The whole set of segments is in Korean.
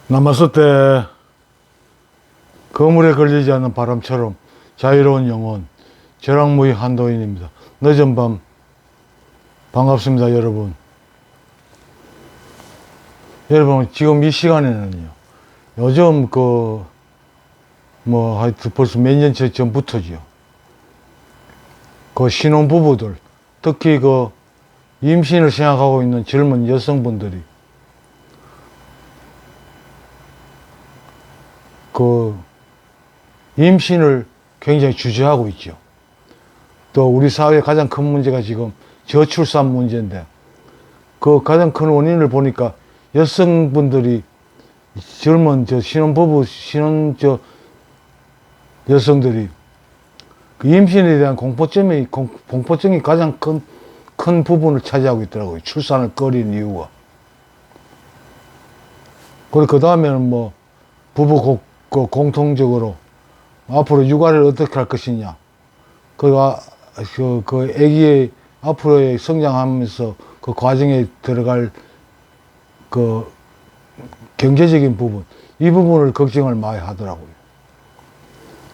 남았을 때 거물에 걸리지 않는 바람처럼 자유로운 영혼, 저랑무의 한도인입니다. 늦은 밤 반갑습니다, 여러분. 여러분, 지금 이 시간에는요, 요즘 하여튼 벌써 몇 년 전부터지요. 신혼부부들, 특히 임신을 생각하고 있는 젊은 여성분들이 임신을 굉장히 주저하고 있죠. 또 우리 사회의 가장 큰 문제가 지금 저출산 문제인데, 가장 큰 원인을 보니까 여성분들이 젊은 여성들이 임신에 대한 공포증이 가장 큰 부분을 차지하고 있더라고요. 출산을 꺼리는 이유가. 그리고 그 다음에는 부부 공통적으로 앞으로 육아를 어떻게 할 것이냐. 아기의 앞으로의 성장하면서 그 과정에 들어갈 경제적인 부분, 이 부분을 걱정을 많이 하더라고요.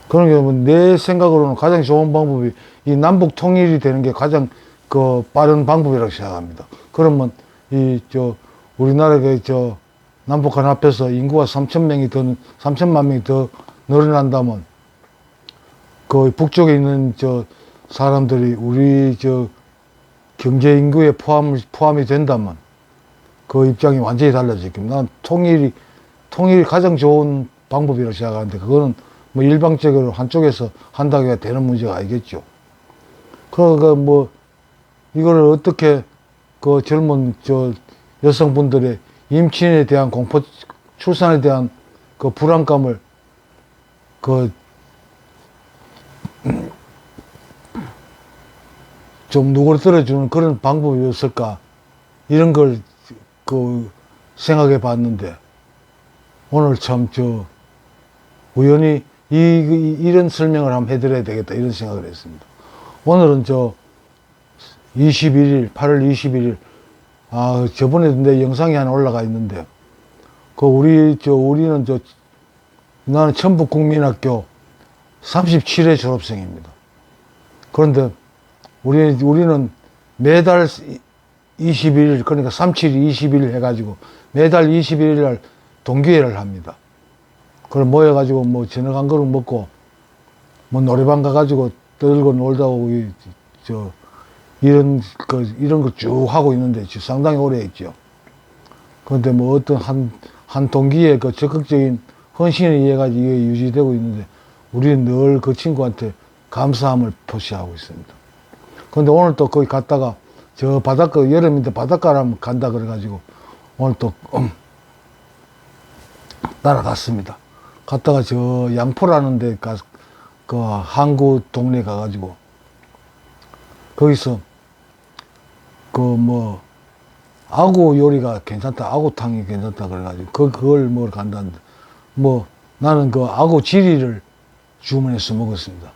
그러니까 내 생각으로는 가장 좋은 방법이 이 남북 통일이 되는 게 가장 빠른 방법이라고 생각합니다. 그러면 우리나라가 남북한 합해서 인구가 3천만 명이 더 늘어난다면 북쪽에 있는 사람들이 우리 경제 인구에 포함이 된다면 그 입장이 완전히 달라질 겁니다. 난 통일이 가장 좋은 방법이라고 생각하는데, 그거는 일방적으로 한쪽에서 한다고 해야 되는 문제가 아니겠죠. 그러니까 이거를 어떻게 젊은 여성분들의 임신에 대한 출산에 대한 불안감을 좀 누그러뜨려주는 그런 방법이 없을까, 이런 걸 생각해 봤는데, 오늘 참 우연히 이런 설명을 한번 해드려야 되겠다, 이런 생각을 했습니다. 오늘은 8월 21일, 저번에도 내 영상이 하나 올라가 있는데, 나는 천북국민학교 37회 졸업생입니다. 그런데 우리는 매달 21일, 그러니까 37, 21일 해가지고 매달 21일 날 동기회를 합니다. 그걸 모여가지고 저녁 한 그릇 먹고 노래방 가가지고 떨고 놀다 오고 이런 거 쭉 하고 있는데 상당히 오래 했죠. 그런데 어떤 한 동기의 적극적인 헌신에 의해 가지고 이게 유지되고 있는데, 우리는 늘 그 친구한테 감사함을 표시하고 있습니다. 그런데 오늘 또 거기 갔다가 바닷가, 여름인데 바닷가를 한번 간다 그래가지고 오늘 또 날아갔습니다. 갔다가 양포라는 데 항구 동네 가가지고 거기서 아구 요리가 괜찮다, 아구탕이 괜찮다 그래가지고 그걸 먹으러 간다는데, 나는 아구 지리를 주문해서 먹었습니다.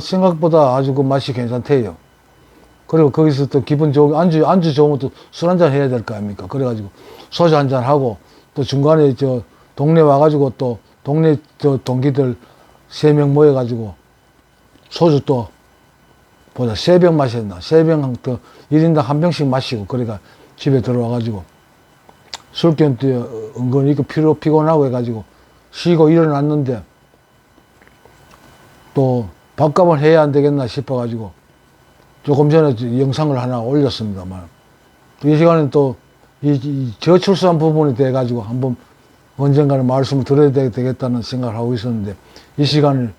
생각보다 아주 맛이 괜찮대요. 그리고 거기서 또 기분 좋게 안주 좋으면 또 술 한잔 해야 될 거 아닙니까? 그래가지고 소주 한잔 하고, 또 중간에 동네 와가지고 또 동네 동기들 3명 모여가지고 소주 또 3병 마셨나? 3병 또 1인당 1병씩 마시고, 그러니까 집에 들어와가지고 술김 때 은근히 피곤하고 해가지고 쉬고 일어났는데, 또 밥값을 해야 안 되겠나 싶어가지고 조금 전에 영상을 하나 올렸습니다만, 이 시간에 또 저출산 부분에 대해 가지고 한번 언젠가는 말씀을 드려야 되겠다는 생각을 하고 있었는데, 이 시간을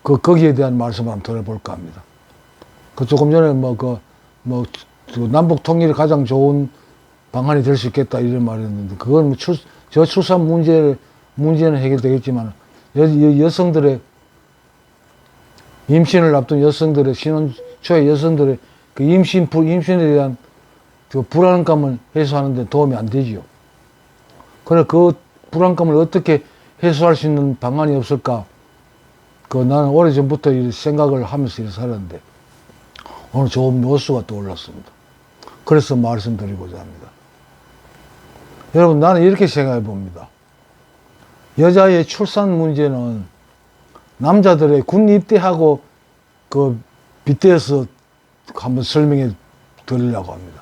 거기에 대한 말씀을 한번 드려볼까 합니다. 조금 전에 남북 통일이 가장 좋은 방안이 될 수 있겠다, 이런 말이었는데, 그건 저출산 문제는 해결되겠지만, 여성들의 임신을 앞둔 여성들의, 신혼 초의 여성들의 임신에 대한 불안감을 해소하는 데 도움이 안 되지요. 그래, 그 불안감을 어떻게 해소할 수 있는 방안이 없을까? 나는 오래전부터 생각을 하면서 살았는데, 오늘 좋은 묘수가 떠올랐습니다. 그래서 말씀드리고자 합니다. 여러분, 나는 이렇게 생각해 봅니다. 여자의 출산 문제는 남자들의 군 입대하고 그 빗대어서 한번 설명해 드리려고 합니다.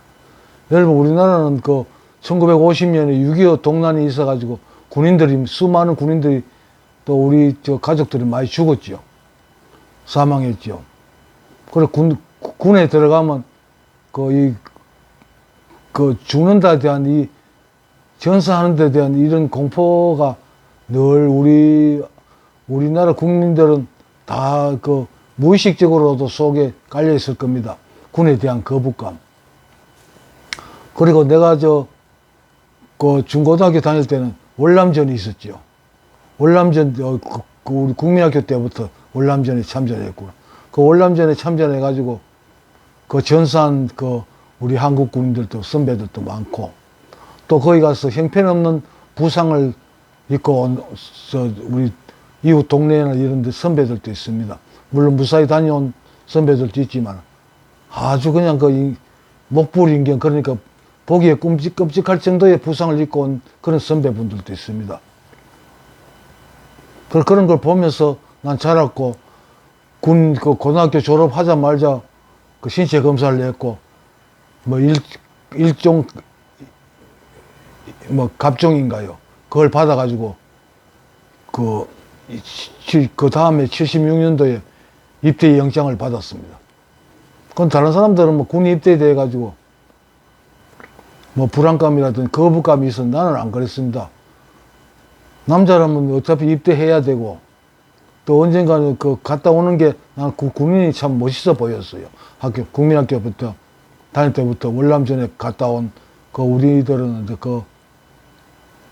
여러분, 우리나라는 그 1950년에 6.25 동란이 있어가지고 군인들이, 수많은 군인들이 또 우리 저 가족들이 많이 죽었죠. 사망했죠. 그래, 군에 들어가면 그 죽는다에 대한 이 전사하는 데 대한 이런 공포가 늘 우리나라 국민들은 다 그 무의식적으로도 속에 깔려 있을 겁니다. 군에 대한 거부감. 그리고 내가 그 중고등학교 다닐 때는 월남전이 있었죠. 월남전, 우리 국민학교 때부터 월남전에 참전했구나. 그 월남전에 참전해가지고 그 전사한 우리 한국 군인들도 선배들도 많고, 또 거기 가서 형편없는 부상을 입고 온 우리 이웃 동네나 이런 데 선배들도 있습니다. 물론 무사히 다녀온 선배들도 있지만 아주 그냥 목불인경, 그러니까 보기에 끔찍할 정도의 부상을 입고 온 그런 선배분들도 있습니다. 그런 걸 보면서 난 자랐고, 고등학교 졸업하자마자 그 신체 검사를 했고, 일종 갑종인가요? 그걸 받아가지고 그 다음에 76년도에 입대 영장을 받았습니다. 그건 다른 사람들은 군에 입대돼 가지고 불안감이라든지 거부감이 있어. 나는 안 그랬습니다. 남자라면 어차피 입대해야 되고, 또 언젠가는 갔다 오는 게 난 군인이 참 멋있어 보였어요. 국민학교부터 다닐 때부터 월남전에 갔다 온 우리들은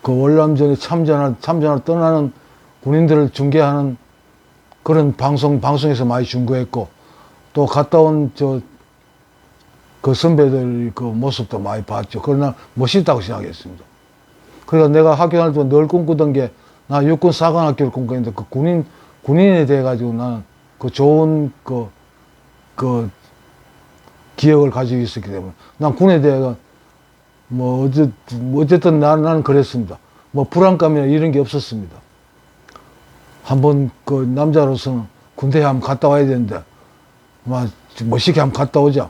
월남전에 참전을 떠나는 군인들을 중계하는 그런 방송에서 많이 중계했고, 또 갔다 온 선배들 모습도 많이 봤죠. 그러나 멋있다고 생각했습니다. 그러니까 내가 학교 다닐 때 늘 꿈꾸던 게, 나 육군 사관학교를 꿈꾸는데 군인에 대해 가지고 나는 좋은 기억을 가지고 있었기 때문에, 난 군에 대해 어쨌든 나는 그랬습니다. 불안감이나 이런 게 없었습니다. 한번 남자로서는 군대에 한번 갔다 와야 되는데, 멋있게 한번 갔다 오자.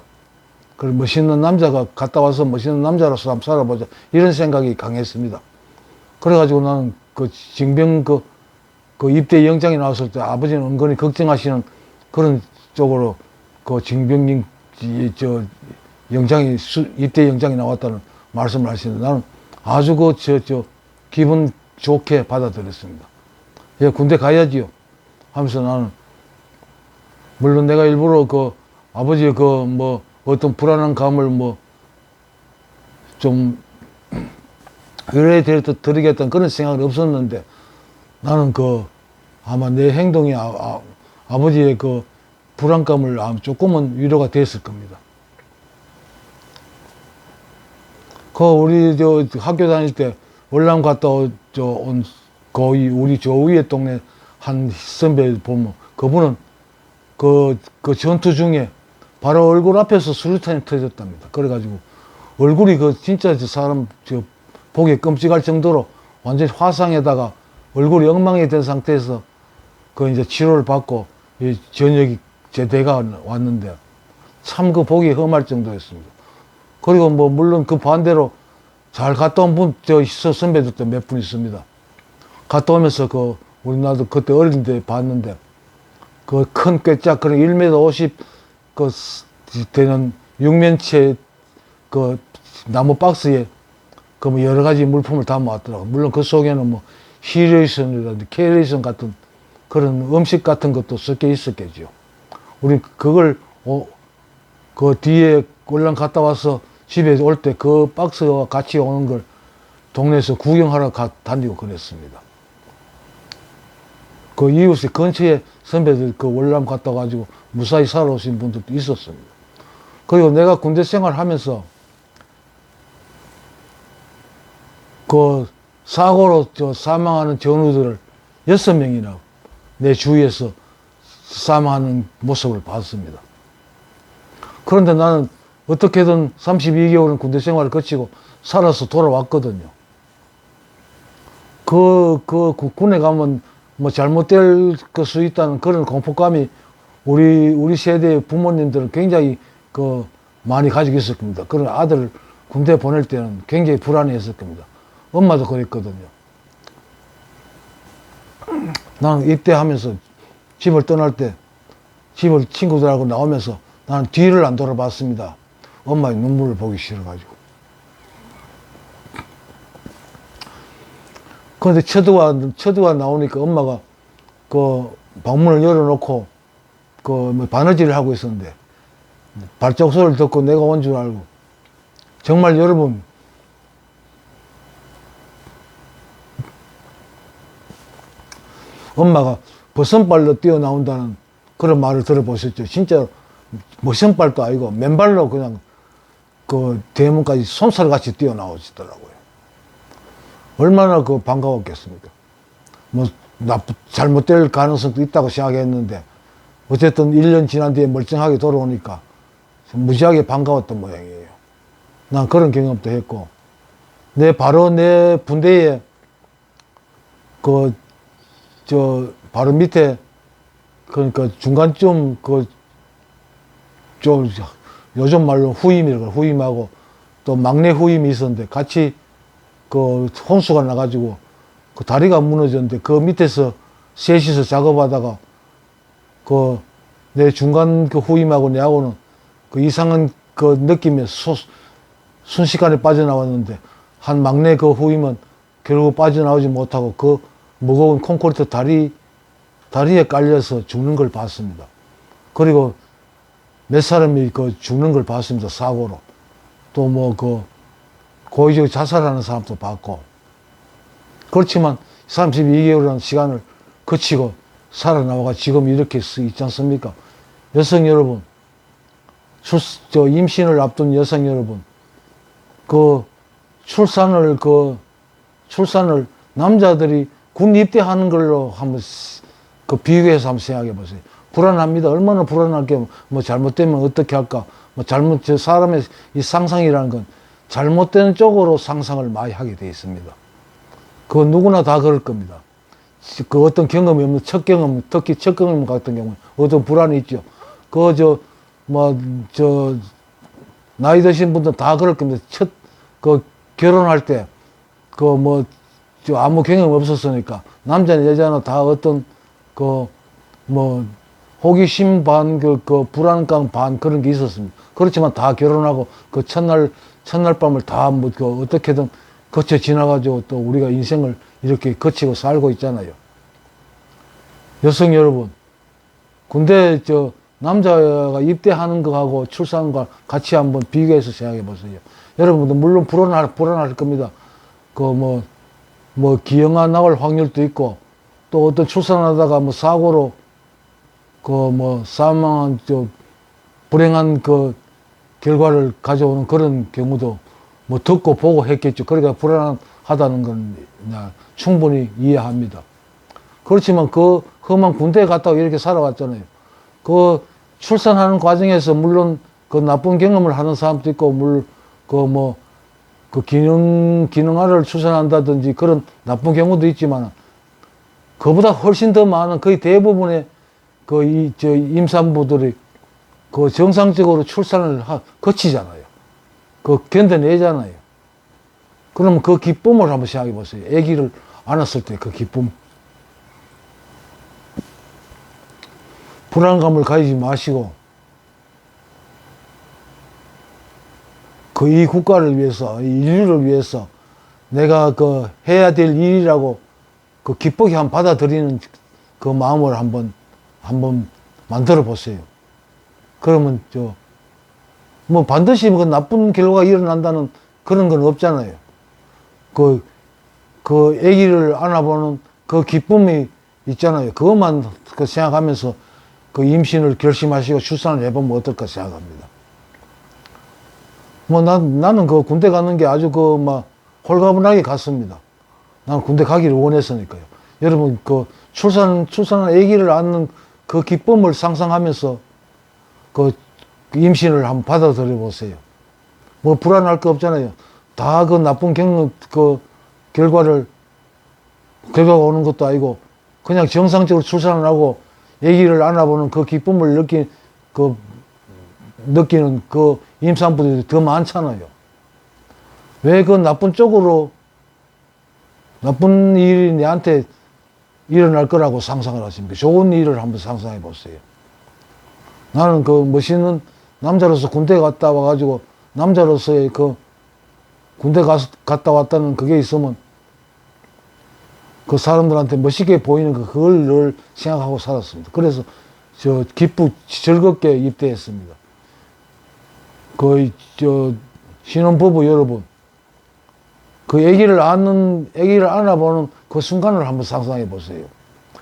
그리고 멋있는 남자가 갔다 와서 멋있는 남자로서 한번 살아보자. 이런 생각이 강했습니다. 그래가지고 나는 징병 입대 영장이 나왔을 때 아버지는 은근히 걱정하시는 그런 쪽으로 징병 입대 영장이 나왔다는 말씀을 하시는데, 나는 아주 기분 좋게 받아들였습니다. 예, 군대 가야지요 하면서 나는, 물론 내가 일부러 아버지의 어떤 불안한 감을 좀 의뢰에 드리겠다는 그런 생각은 없었는데, 나는 아마 내 행동이 아버지의 불안감을 조금은 위로가 됐을 겁니다. 우리 학교 다닐 때 월남 갔다 온 우리 저 위에 동네 한 선배 보면, 그분은 전투 중에 바로 얼굴 앞에서 수류탄이 터졌답니다. 그래가지고 얼굴이 진짜 사람 보기 끔찍할 정도로 완전히 화상에다가 얼굴이 엉망이 된 상태에서 이제 치료를 받고 전역이 제대가 왔는데, 참 보기 험할 정도였습니다. 그리고 물론 반대로 잘 갔다 온 선배들도 몇 분 있습니다. 갔다 오면서 우리 나도 그때 어릴 때 봤는데, 큰 꾀짝, 1m 50 되는 육면체 나무 박스에 여러 가지 물품을 담아왔더라고요. 물론 그 속에는 히레이션이라든지 케레이션 같은 그런 음식 같은 것도 섞여 있었겠죠. 우리 그걸 뒤에 월남 갔다 와서 집에 올 때 그 박스와 같이 오는 걸 동네에서 구경하러 다니고 그랬습니다. 이웃에 근처에 선배들 월남 갔다 가지고 무사히 살아오신 분들도 있었습니다. 그리고 내가 군대 생활하면서 사고로 사망하는 전우들을 6명이나 내 주위에서 사망하는 모습을 봤습니다. 그런데 나는 어떻게든 32개월은 군대 생활을 거치고 살아서 돌아왔거든요. 군에 가면 뭐 잘못될 수 있다는 그런 공포감이 우리 세대의 부모님들은 굉장히 많이 가지고 있을 겁니다. 그런 아들을 군대 보낼 때는 굉장히 불안해했을 겁니다. 엄마도 그랬거든요. 나는 입대하면서 집을 떠날 때 집을 친구들하고 나오면서 나는 뒤를 안 돌아봤습니다. 엄마의 눈물을 보기 싫어가지고. 그런데 처두가 나오니까 엄마가 방문을 열어놓고 바느질을 하고 있었는데 발자국 소리를 듣고 내가 온 줄 알고, 정말 여러분, 엄마가 버선발로 뛰어나온다는 그런 말을 들어보셨죠? 진짜 버선발도 아니고 맨발로 그냥 대문까지 솜사슬같이 뛰어나오시더라고요. 얼마나 반가웠겠습니까? 뭐 잘못될 가능성도 있다고 생각했는데 어쨌든 1년 지난 뒤에 멀쩡하게 돌아오니까 무지하게 반가웠던 모양이에요. 난 그런 경험도 했고, 바로 내 분대에 바로 밑에, 그러니까 중간쯤 좀 요즘 말로 후임이라고, 후임하고 또 막내 후임이 있었는데 같이 홍수가 나가지고 다리가 무너졌는데 그 밑에서 셋이서 작업하다가 내 중간 후임하고 내하고는 이상한 느낌에 순식간에 빠져나왔는데, 한 막내 후임은 결국 빠져나오지 못하고 무거운 콘크리트 다리에 깔려서 죽는 걸 봤습니다. 그리고 몇 사람이 죽는 걸 봤습니다. 사고로. 또 고의적으로 자살하는 사람도 봤고. 그렇지만 32개월이라는 시간을 거치고 살아나와가 지금 이렇게 있지 않습니까? 여성 여러분, 임신을 앞둔 여성 여러분, 출산을 남자들이 군 입대하는 걸로 한번 비교해서 한번 생각해 보세요. 불안합니다. 얼마나 불안할게. 잘못되면 어떻게 할까. 사람의 이 상상이라는 건 잘못된 쪽으로 상상을 많이 하게 되어 있습니다. 누구나 다 그럴 겁니다. 어떤 경험이 없는 첫 경험, 특히 첫 경험 같은 경우는 어떤 불안이 있죠. 나이 드신 분들 다 그럴 겁니다. 결혼할 때, 아무 경험 없었으니까, 남자나 여자나 다 어떤, 호기심 반, 불안감 반 그런 게 있었습니다. 그렇지만 다 결혼하고 첫날 밤을 다 어떻게든 거쳐 지나가지고 또 우리가 인생을 이렇게 거치고 살고 있잖아요. 여성 여러분, 군대 남자가 입대하는 거하고 출산과 같이 한번 비교해서 생각해 보세요. 여러분도 물론 불안할 겁니다. 기형아 나올 확률도 있고, 또 어떤 출산하다가 사고로 사망한 불행한 결과를 가져오는 그런 경우도 듣고 보고 했겠죠. 그러니까 불안하다는 건 충분히 이해합니다. 그렇지만 험한 군대에 갔다가 이렇게 살아왔잖아요. 출산하는 과정에서 물론 나쁜 경험을 하는 사람도 있고, 기능아를 출산한다든지 그런 나쁜 경우도 있지만, 그보다 훨씬 더 많은 거의 대부분의 임산부들이 정상적으로 출산을 거치잖아요. 견뎌내잖아요. 그러면 기쁨을 한번 생각해 보세요. 아기를 안았을 때 기쁨. 불안감을 가지지 마시고, 이 국가를 위해서, 이 인류를 위해서 내가 해야 될 일이라고 기쁘게 한번 받아들이는 마음을 한번 만들어 보세요. 그러면 반드시 나쁜 결과가 일어난다는 그런 건 없잖아요. 아기를 안아보는 기쁨이 있잖아요. 그것만 생각하면서 임신을 결심하시고 출산을 해보면 어떨까 생각합니다. 나는 군대 가는 게 아주 홀가분하게 갔습니다. 나는 군대 가기를 원했으니까요. 여러분, 출산한 아기를 안는 기쁨을 상상하면서 임신을 한번 받아들여 보세요. 불안할 거 없잖아요. 다 나쁜 결과를 결과가 오는 것도 아니고 그냥 정상적으로 출산을 하고 아기를 안아보는 그 기쁨을 느끼는 그 임산부들이 더 많잖아요. 왜 그 나쁜 쪽으로 나쁜 일이 내한테 일어날 거라고 상상을 하십니까? 좋은 일을 한번 상상해 보세요. 나는 그 멋있는 남자로서 군대 갔다 와가지고 남자로서의 그 군대 갔다 왔다는 그게 있으면 그 사람들한테 멋있게 보이는 그걸 늘 생각하고 살았습니다. 그래서 즐겁게 입대했습니다. 신혼부부 여러분, 그 아기를 안아보는 그 순간을 한번 상상해 보세요.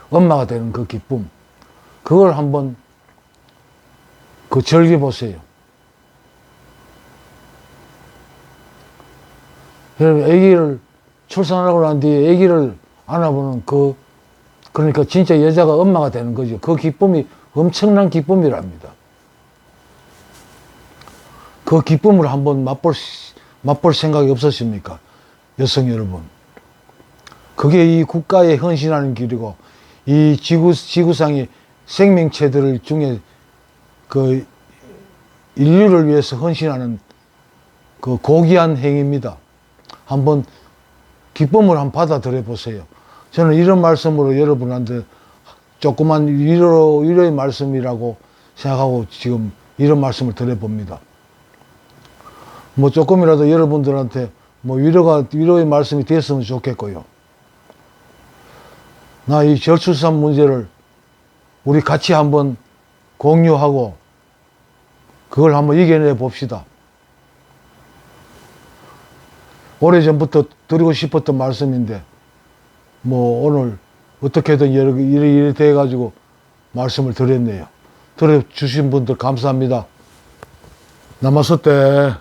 엄마가 되는 그 기쁨. 그걸 한번 즐겨보세요. 아기를 출산하고 난 뒤에 아기를 안아보는 그러니까 진짜 여자가 엄마가 되는 거죠. 그 기쁨이 엄청난 기쁨이랍니다. 그 기쁨을 한번 맛볼 생각이 없으십니까? 여성 여러분. 그게 이 국가에 헌신하는 길이고, 이 지구상의 생명체들 중에 그 인류를 위해서 헌신하는 그 고귀한 행위입니다. 한번 기쁨을 한번 받아들여 보세요. 저는 이런 말씀으로 여러분한테 조그만 위로의 말씀이라고 생각하고 지금 이런 말씀을 드려봅니다. 뭐 조금이라도 여러분들한테 뭐 위로의 말씀이 됐으면 좋겠고요. 나 이 저출산 문제를 우리 같이 한번 공유하고 그걸 한번 이겨내 봅시다. 오래전부터 드리고 싶었던 말씀인데 뭐 오늘 어떻게든 일이 돼가지고 말씀을 드렸네요. 들어주신 분들 감사합니다. 남았을 때